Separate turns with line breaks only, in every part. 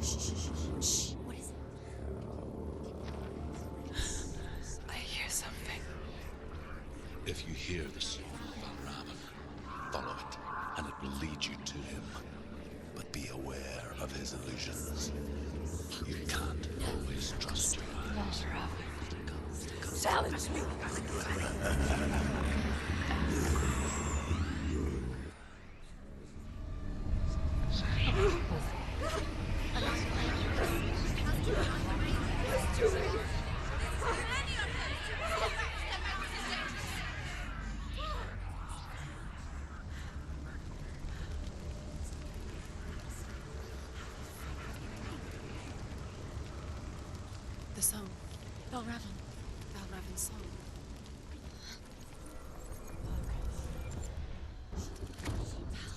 Shh. What is it? I hear something.
If you hear the song of Valravan, follow it, and it will lead you to him. But be aware of his illusions. You can't always trust your eyes.
Silence me! The song. Valravan's song.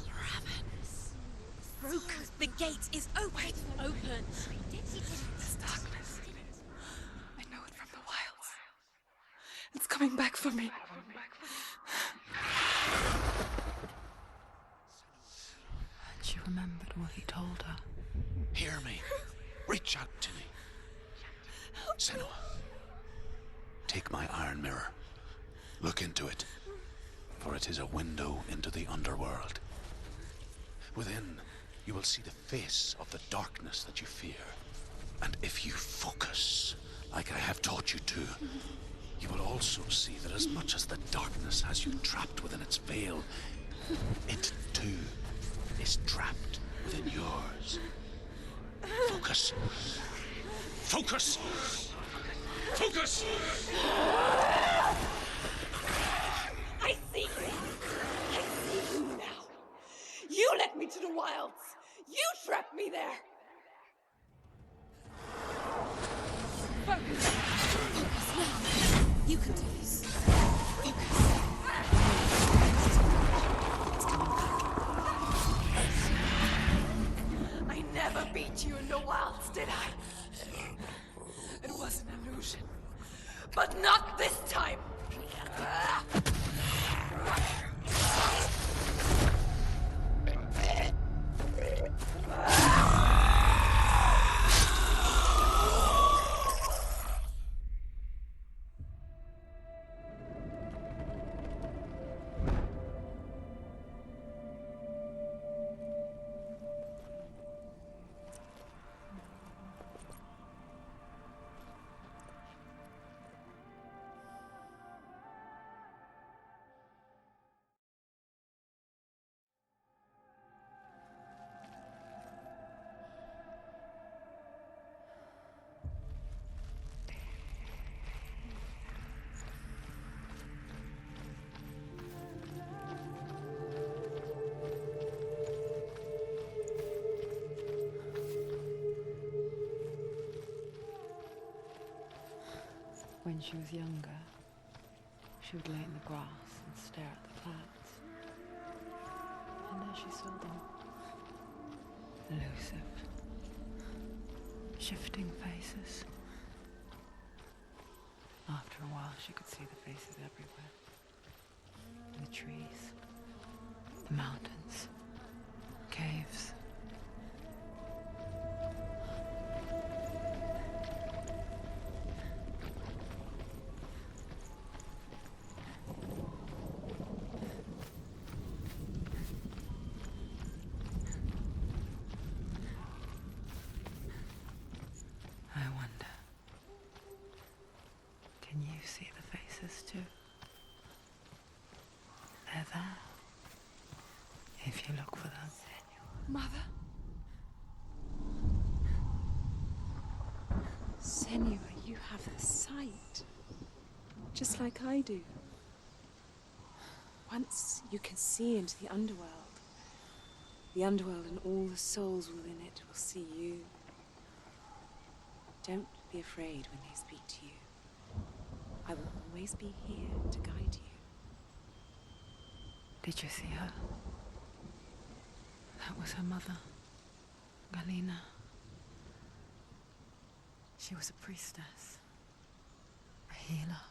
Valravan. Broken. The gate is open. It's open. It's darkness. I know it from the wilds. It's coming back for me.
And she remembered what he told her.
Hear me. Reach out to me. Senua. Take my iron mirror. Look into it, for it is a window into the underworld. Within, you will see the face of the darkness that you fear. And if you focus, like I have taught you to, you will also see that as much as the darkness has you trapped within its veil, it too is trapped within yours. Focus. Focus! Focus!
I see you. I see you now. You led me to the wilds. You trapped me there. Focus. You can do this. Focus. I never beat you in the wilds, did I? It was an illusion. But not this time!
When she was younger, she would lay in the grass and stare at the clouds. And there she saw them. Elusive, shifting faces. After a while, she could see the faces everywhere. In the trees, the mountains, caves. I wonder, can you see the faces too? They're there, if you look for them.
Mother? Senua, you have the sight. Just like I do. Once you can see into the underworld and all the souls within it will see you. Don't be afraid when they speak to you. I will always be here to guide you.
Did you see her? That was her mother, Galina. She was a priestess, a healer.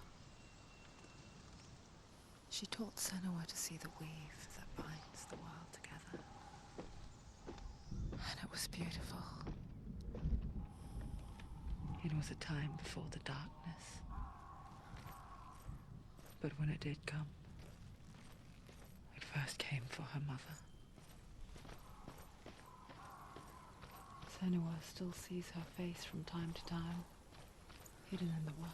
She taught Senua to see the weave that binds the world together. And it was beautiful. was a time before the darkness. But when it did come, it first came for her mother. Senua still sees her face from time to time, hidden in the world.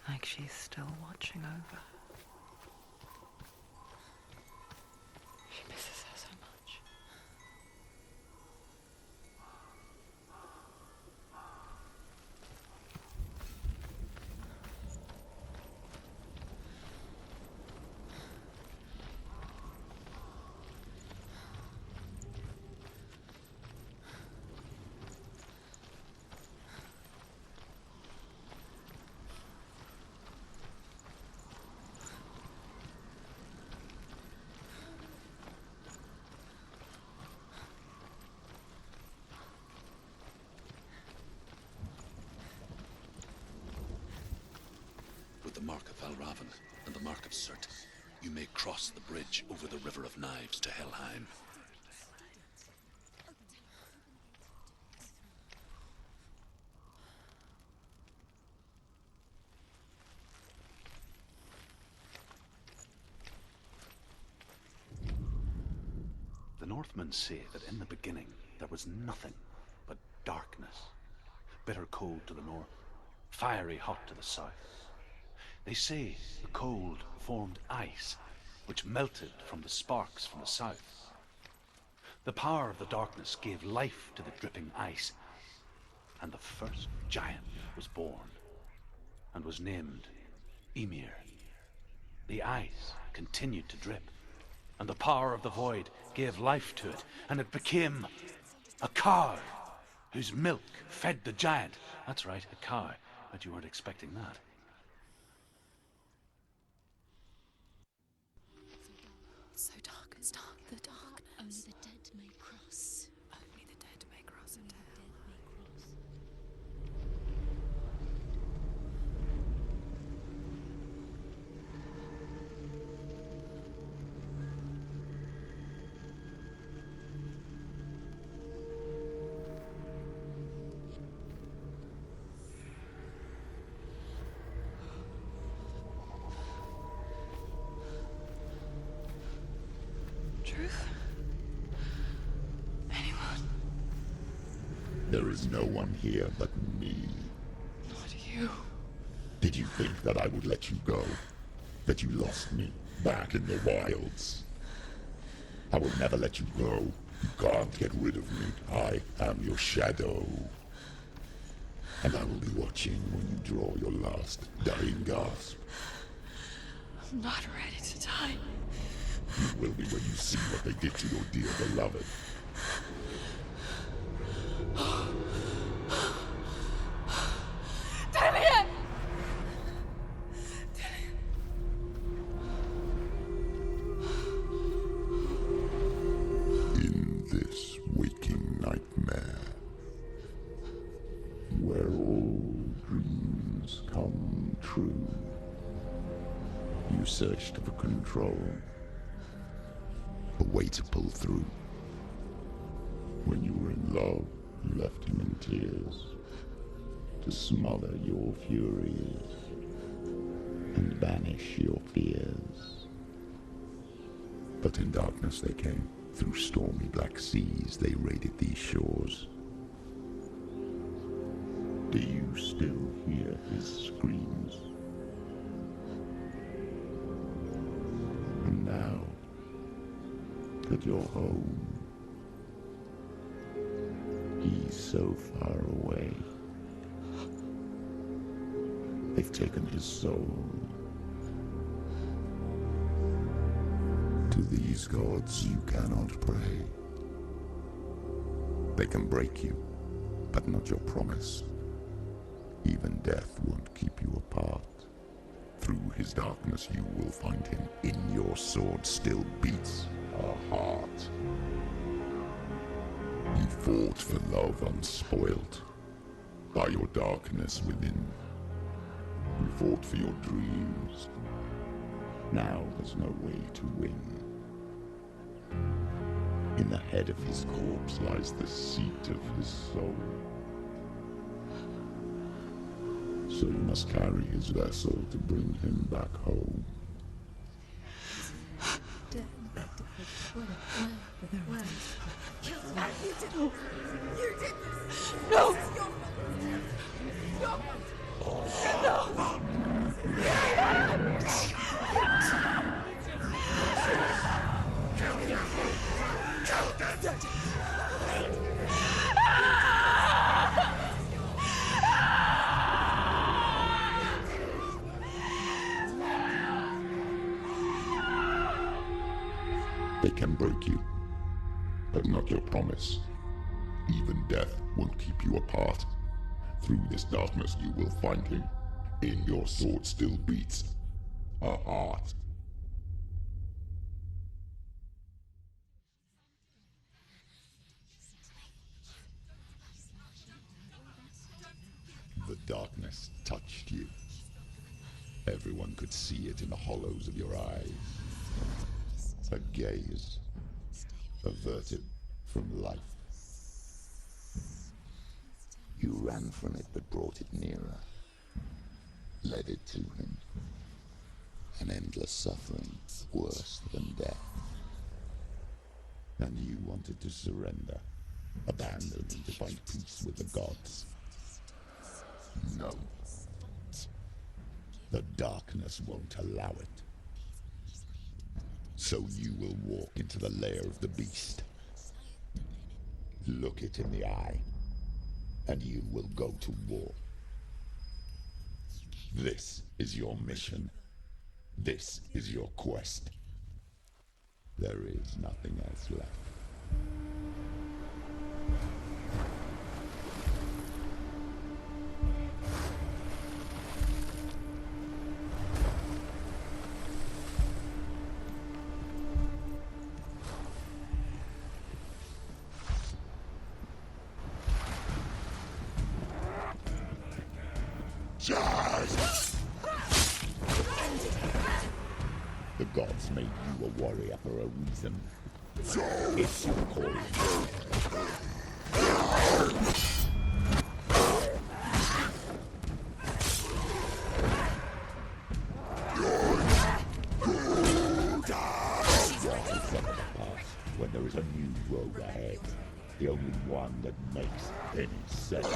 Like she's still watching over her. She misses her so much.
With the mark of Valravan and the mark of Surt, you may cross the bridge over the River of Knives to Helheim. The Northmen say that in the beginning there was nothing but darkness. Bitter cold to the north, fiery hot to the south. They say the cold formed ice, which melted from the sparks from the south. The power of the darkness gave life to the dripping ice, and the first giant was born, and was named Ymir. The ice continued to drip, and the power of the void gave life to it, and it became a cow, whose milk fed the giant. That's right, a cow. Bet you weren't expecting that.
So dark, it's dark, the darkness. Only the dead may cross. Only the dead may cross into
Truth? Anyone?
There is no one here but me.
Not you.
Did you think that I would let you go? That you lost me back in the wilds? I will never let you go. You can't get rid of me. I am your shadow. And I will be watching when you draw your last dying gasp.
I'm not ready to die.
You will be when you see what they did to your dear beloved.
Dillion!
In this waking nightmare, where all dreams come true, you searched for control, a way to pull through. When you were in love, you left him in tears, to smother your furies and banish your fears. But in darkness they came, through stormy black seas they raided these shores. Do you still hear his screams? And now that you're home, he's so far away. They've taken his soul. To these gods you cannot pray. They can break you, but not your promise. Even death won't keep you apart. Through his darkness you will find him. In your sword still beats a heart. You fought for love unspoilt by your darkness within. You fought for your dreams. Now there's no way to win. In the head of his corpse lies the seat of his soul. So you must carry his vessel to bring him back home.
You did this! No!
They can break you, but not your promise. Even death won't keep you apart. Through this darkness you will find him. In your sword still beats a heart. The darkness touched you. Everyone could see it in the hollows of your eyes. A gaze averted from life. You ran from it but brought it nearer. Led it to him. An endless suffering worse than death. And you wanted to surrender. Abandon and to find peace with the gods. No. The darkness won't allow it. So you will walk into the lair of the beast. Look it in the eye, and you will go to war. This is your mission. This is your quest. There is nothing else left. The gods made you a warrior for a reason. It's your calling. When there is a new road ahead, the only one that makes any sense.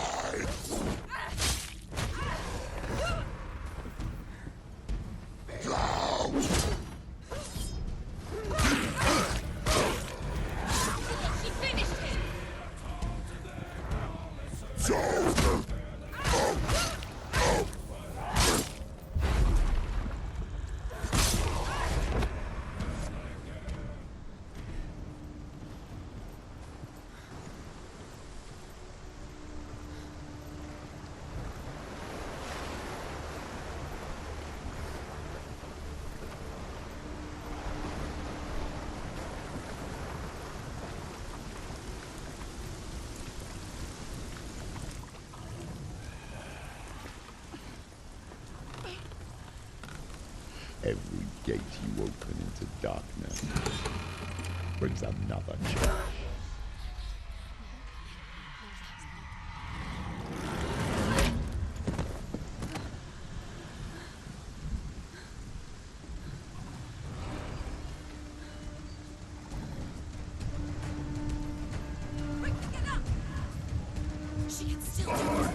Every gate you open into darkness brings another challenge.
Quick, get up! She can still do it.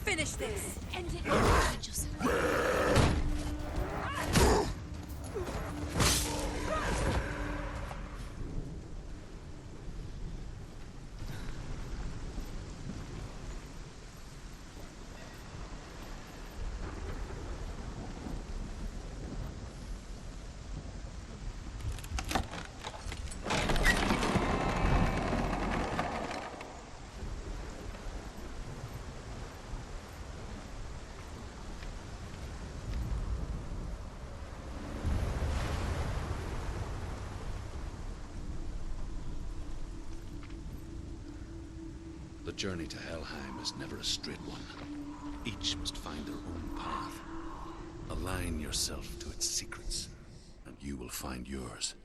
Finish this. End it. Find yourself.
The journey to Helheim is never a straight one. Each must find their own path. Align yourself to its secrets, and you will find yours.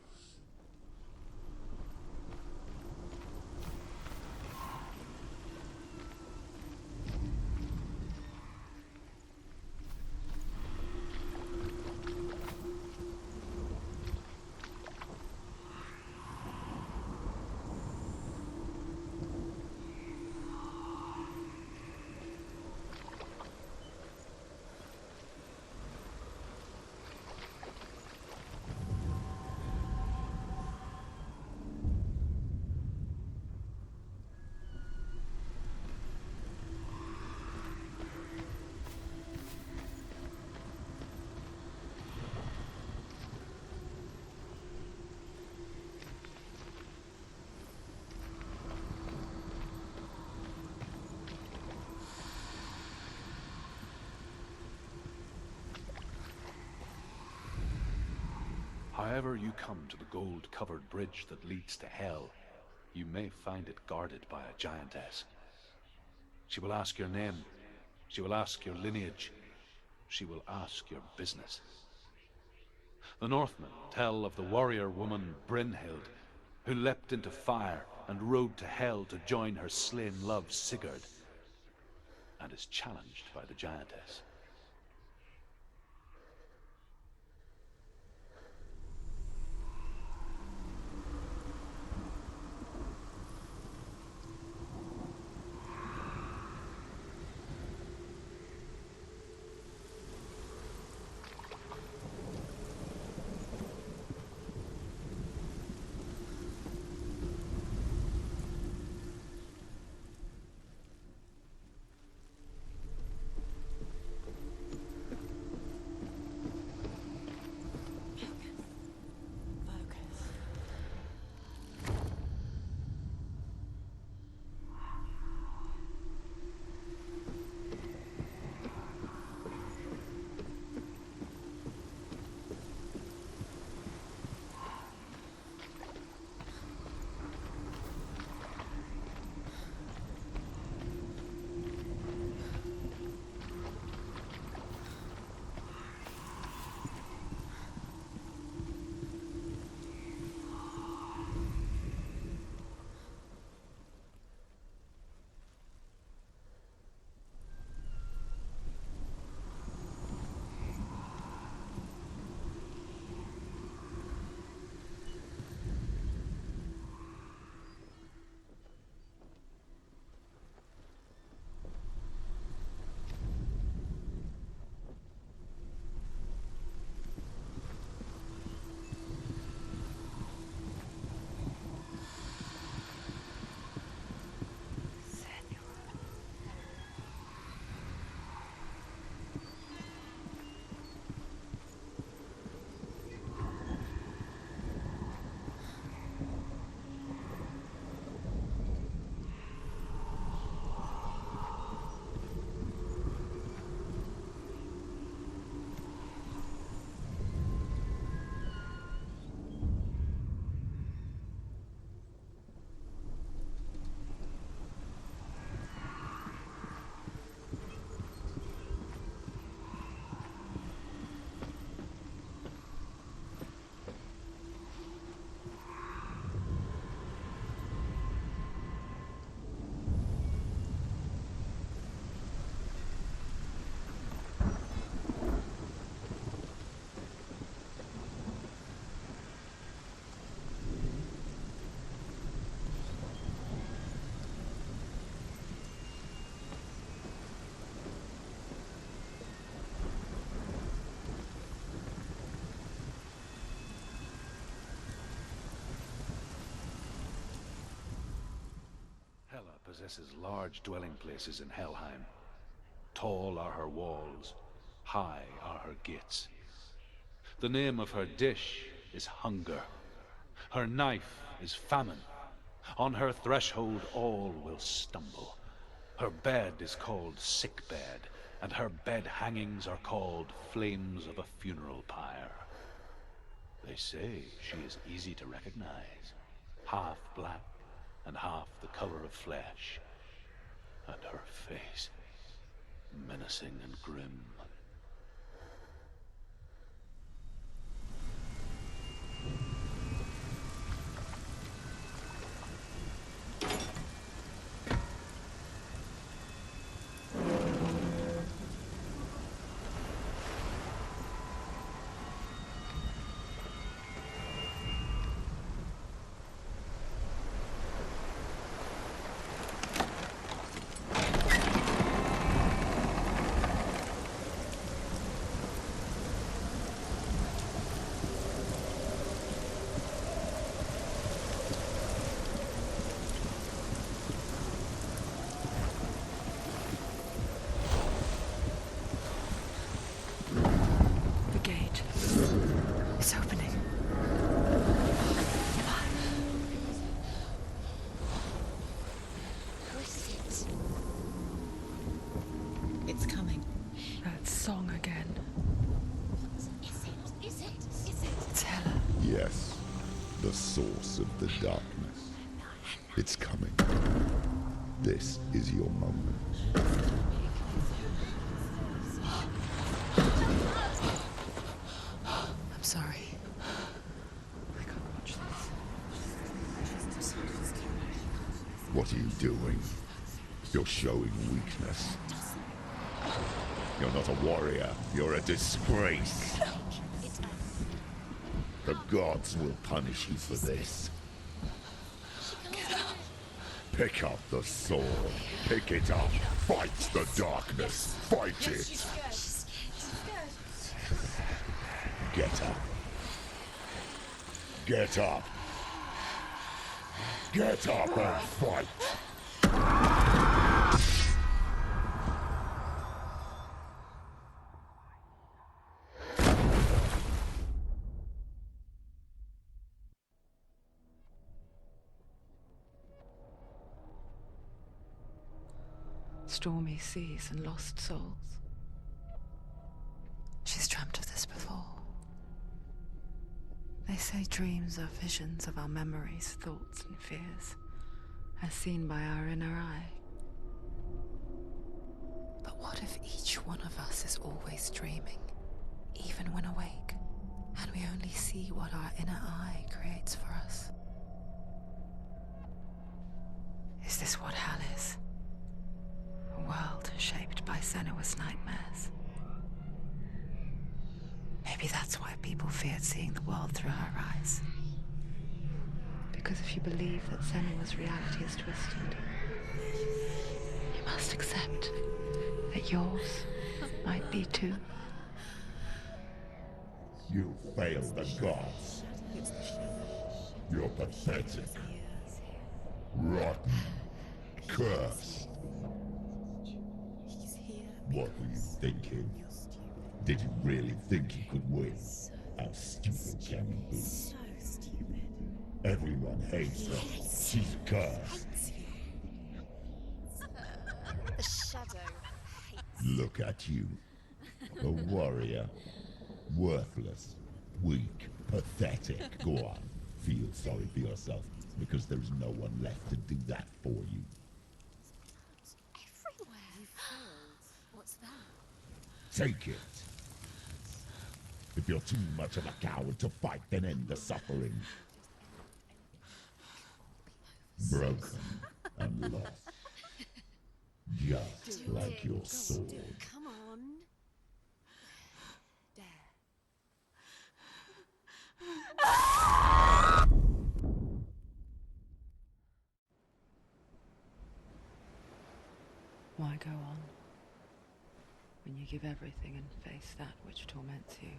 However you come to the gold-covered bridge that leads to Hell, you may find it guarded by a giantess. She will ask your name, she will ask your lineage, she will ask your business. The Northmen tell of the warrior woman Brynhild, who leapt into fire and rode to Hell to join her slain love Sigurd, and is challenged by the giantess. Hela possesses large dwelling places in Helheim. Tall are her walls, high are her gates. The name of her dish is hunger. Her knife is famine. On her threshold all will stumble. Her bed is called sick bed, and her bed hangings are called flames of a funeral pyre. They say she is easy to recognize, half black and half the color of flesh, and her face menacing and grim.
Yes, the source of the darkness. It's coming. This is your moment.
I'm sorry. I can't watch this.
What are you doing? You're showing weakness. You're not a warrior. You're a disgrace. The gods will punish you for this. Pick up the sword. Pick it up. Fight the darkness. Fight it. Get up. Get up. Get up and fight.
Stormy seas and lost souls. She's dreamt of this before. They say dreams are visions of our memories, thoughts, and fears, as seen by our inner eye. But what if each one of us is always dreaming, even when awake, and we only see what our inner eye creates for us? Is this what hell is? A world shaped by Senua's nightmares. Maybe that's why people feared seeing the world through her eyes. Because if you believe that Senua's reality is twisted, you must accept that yours might be too.
You failed the gods. You're pathetic. Rotten. Cursed. What were you thinking? Did you really think you could win? How stupid can you be?
So stupid.
Everyone hates her. She's cursed.
The shadow hates.
Look at you. A warrior. Worthless. Weak. Pathetic. Go on. Feel sorry for yourself, because there's no one left to do that for you.
Everywhere. You failed. What's that?
Take it. If you're too much of a coward to fight, then end the suffering. Broken and lost. Just like your sword.
Come on. There.
Why go on when you give everything and face that which torments you,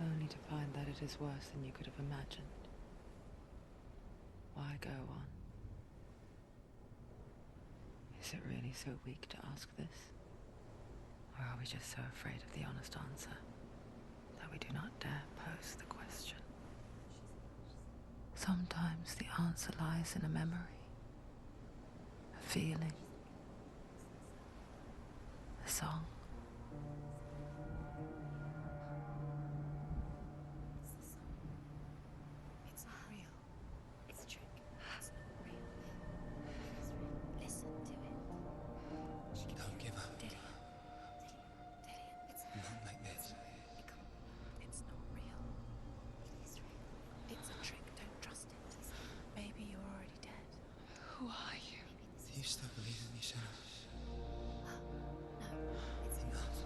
only to find that it is worse than you could have imagined? Why go on Is it really so weak to ask this? Or are we just so afraid of the honest answer that we do not dare pose the question? Sometimes the answer lies in a memory, a feeling, a song.
It's not real. It's a trick. It's not real. Listen to it.
Don't give up.
Dillion. It's
Not like this.
It's not real. It is real. It's a trick. Don't trust it. Maybe you're already dead. Who are you?
Do you still believe in me, Senua?
No, it's
Not.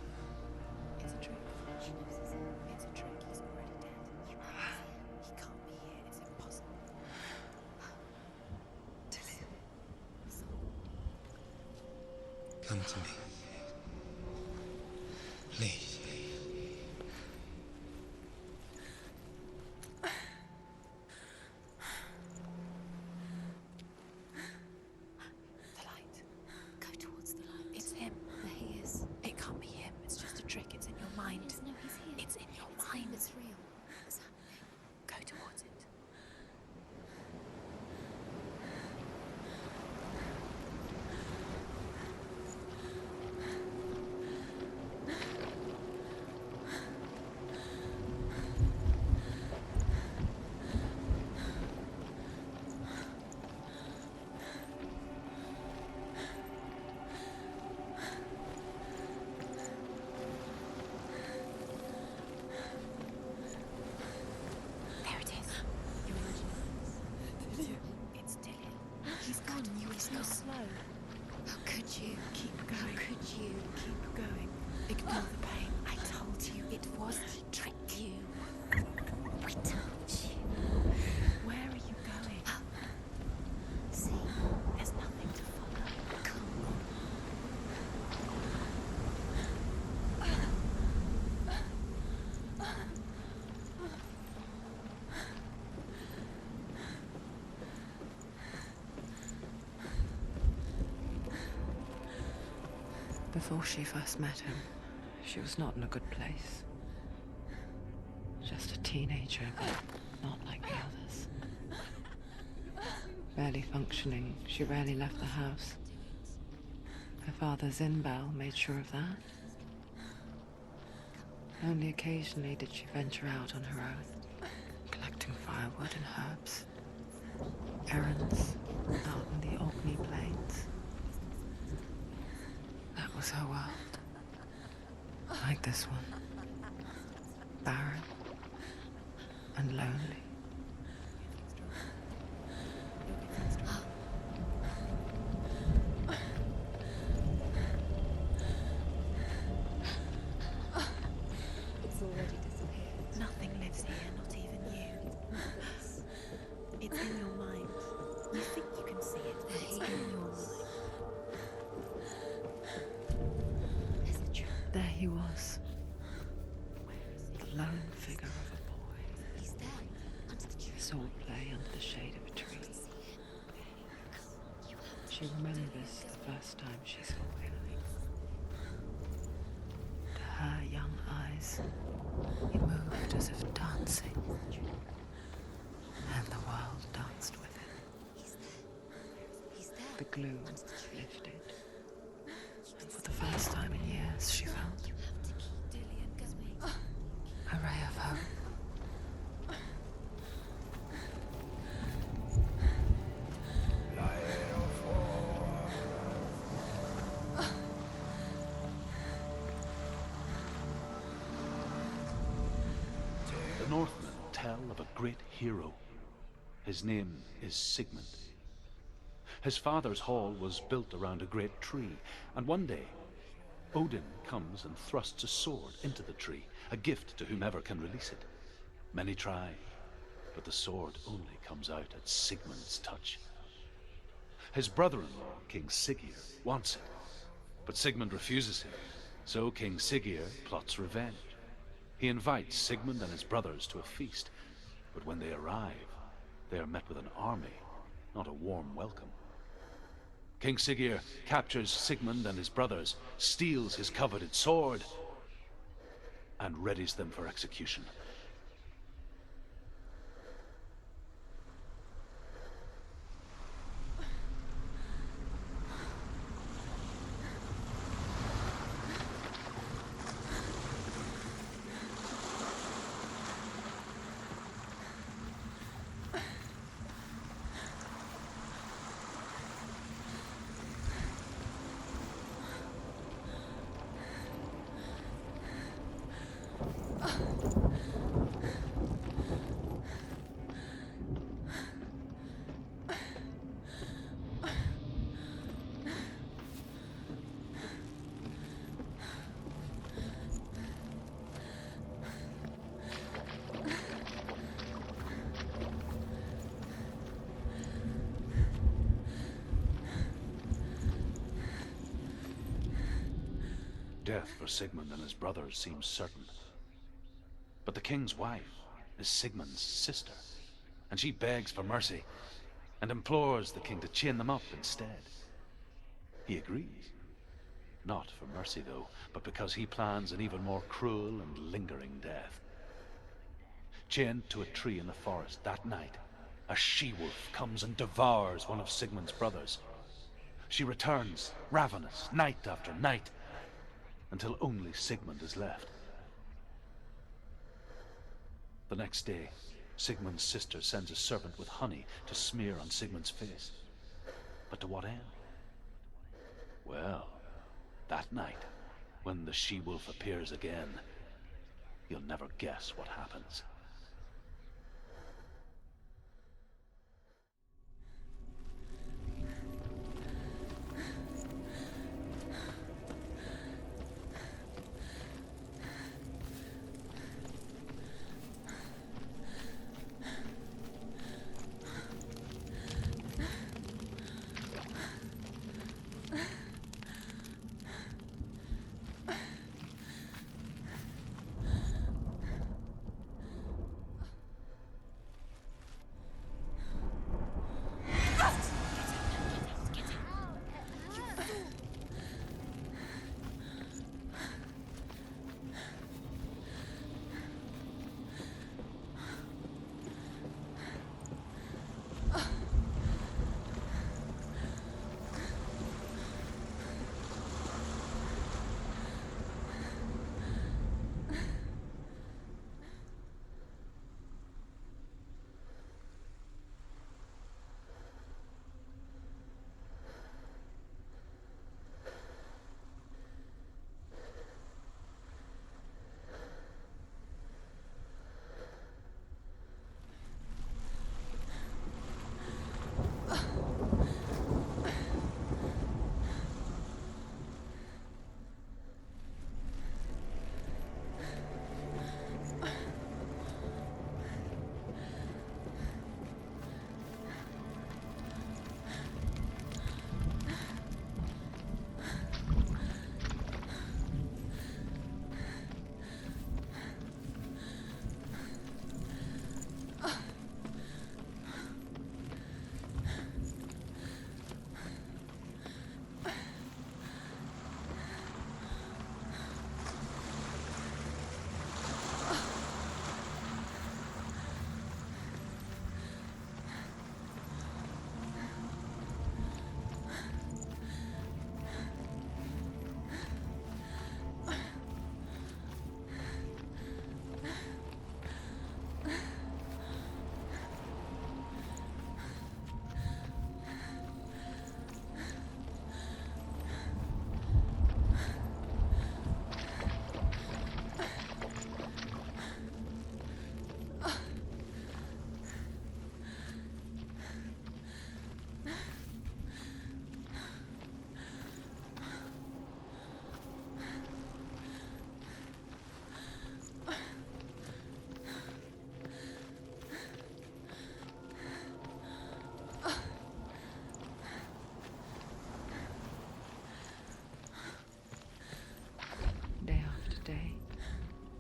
It's a trick. She knows it's him. It's a trick. He's already dead. He can't be here. It's impossible.
Dillion.
Come to me. Please.
The light. Go towards the light. It's him. There he is. It can't be him. It's just a trick. It's in your mind. No, he's here. It's in your mind. It's real. It's happening. Go towards it. There it is. You're imagining. It's Dillion. He's gone. You were so slow. How could you? Keep going. How could you? Keep going. Ignore the pain. I told you it was to trick you. We told you. Where are you going? See, there's nothing to follow. Come on.
Before she first met him, she was not in a good place. Just a teenager, but not like the others. Barely functioning, she rarely left the house. Her father Zinbal made sure of that. Only occasionally did she venture out on her own, collecting firewood and herbs, errands out in the Orkney plains. That was her world. Like this one. Barren and lonely.
It's already disappeared. Nothing lives here, not even you. It's in your mind. You think you can see it, but it's in your mind. There's the truth.
There he was. The lone figure of a boy.
He's there, under the tree.
Sword play under the shade of a tree. She remembers the first time she saw him. To her young eyes, he moved as if dancing. And the world danced with him.
He's there.
The gloom lifted. And for the first time in years, she felt
You have to keep Dillion going.
a ray of hope.
The Northmen tell of a great hero. His name is Sigmund. His father's hall was built around a great tree, and one day, Odin comes and thrusts a sword into the tree, a gift to whomever can release it. Many try, but the sword only comes out at Sigmund's touch. His brother-in-law, King Siggeir, wants it, but Sigmund refuses him, so King Siggeir plots revenge. He invites Sigmund and his brothers to a feast, but when they arrive, they are met with an army, not a warm welcome. King Siggeir captures Sigmund and his brothers, steals his coveted sword, and readies them for execution. Death for Sigmund and his brothers seems certain. But the king's wife is Sigmund's sister, and she begs for mercy and implores the king to chain them up instead. He agrees. Not for mercy, though, but because he plans an even more cruel and lingering death. Chained to a tree in the forest that night, a she-wolf comes and devours one of Sigmund's brothers. She returns, ravenous, night after night, until only Sigmund is left. The next day, Sigmund's sister sends a servant with honey to smear on Sigmund's face. But to what end? Well, that night, when the she-wolf appears again, you'll never guess what happens.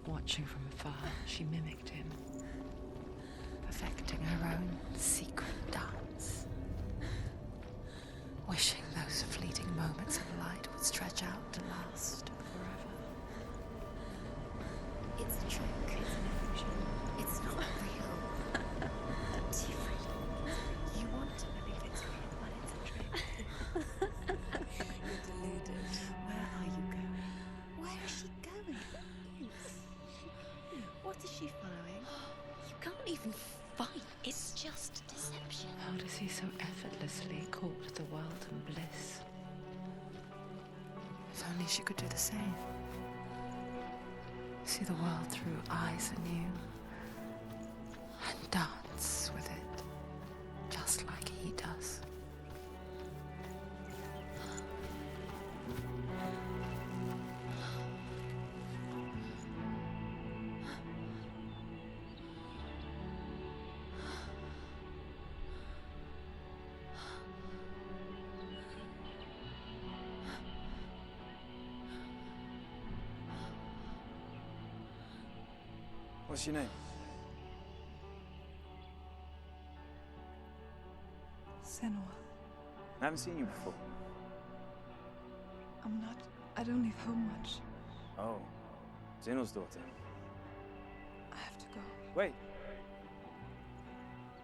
Watching from afar, she mimicked him, perfecting her own secret dance. wishing those fleeting moments of light would stretch out to last forever.
It's a trick. It's an illusion. It's not real. Different. You want to believe it's real, but it's a trick. You're deluded. Where are you going? Where is she going? What is she following? You can't even fight. It's just deception.
How does he so effortlessly court the world and bliss? If only she could do the same. See the world through eyes anew and dance with it, just like he does.
What's your name?
Senua.
I haven't seen you before.
I don't leave home much.
Oh, Zeno's daughter.
I have to go.
Wait.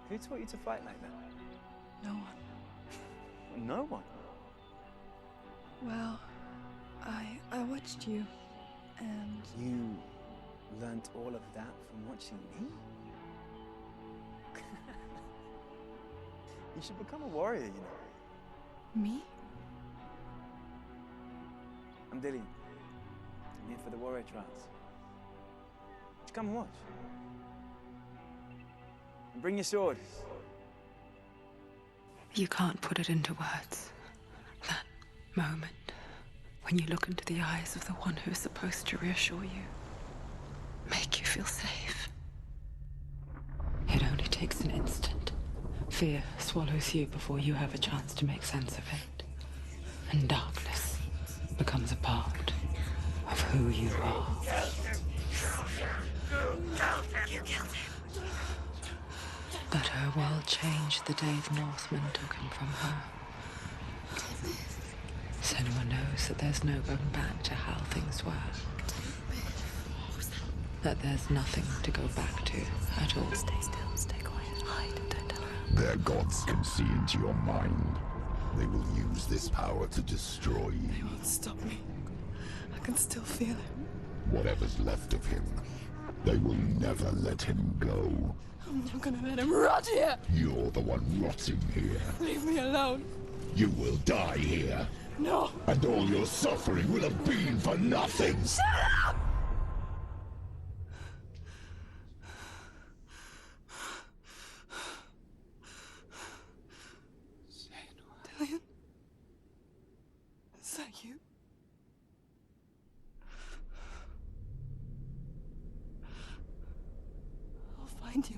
Who taught you to fight like that?
No one.
No one.
Well, I watched you, and
You learnt all of that from watching me? You should become a warrior, you know.
me?
I'm Dillion. I'm here for the warrior trials. Would you come and watch? And bring your sword.
You can't put it into words. That moment when you look into the eyes of the one who's supposed to reassure you, make you feel safe. It only takes an instant. Fear swallows you before you have a chance to make sense of it. And darkness becomes a part of who you are.
You killed him.
But her world changed the day the Northmen took him from her. Senua knows that there's no going back to how things were. That there's nothing to go back to at all.
Stay still, stay quiet, hide, don't tell her.
Their gods can see into your mind. They will use this power to destroy you.
They won't stop me. I can still feel him.
Whatever's left of him, they will never let him go.
I'm not gonna let him rot here.
You're the one rotting here.
Leave me alone.
You will die here.
No.
And all your suffering will have been for nothing.
Shut up! Dillion? Is that you? I'll find you,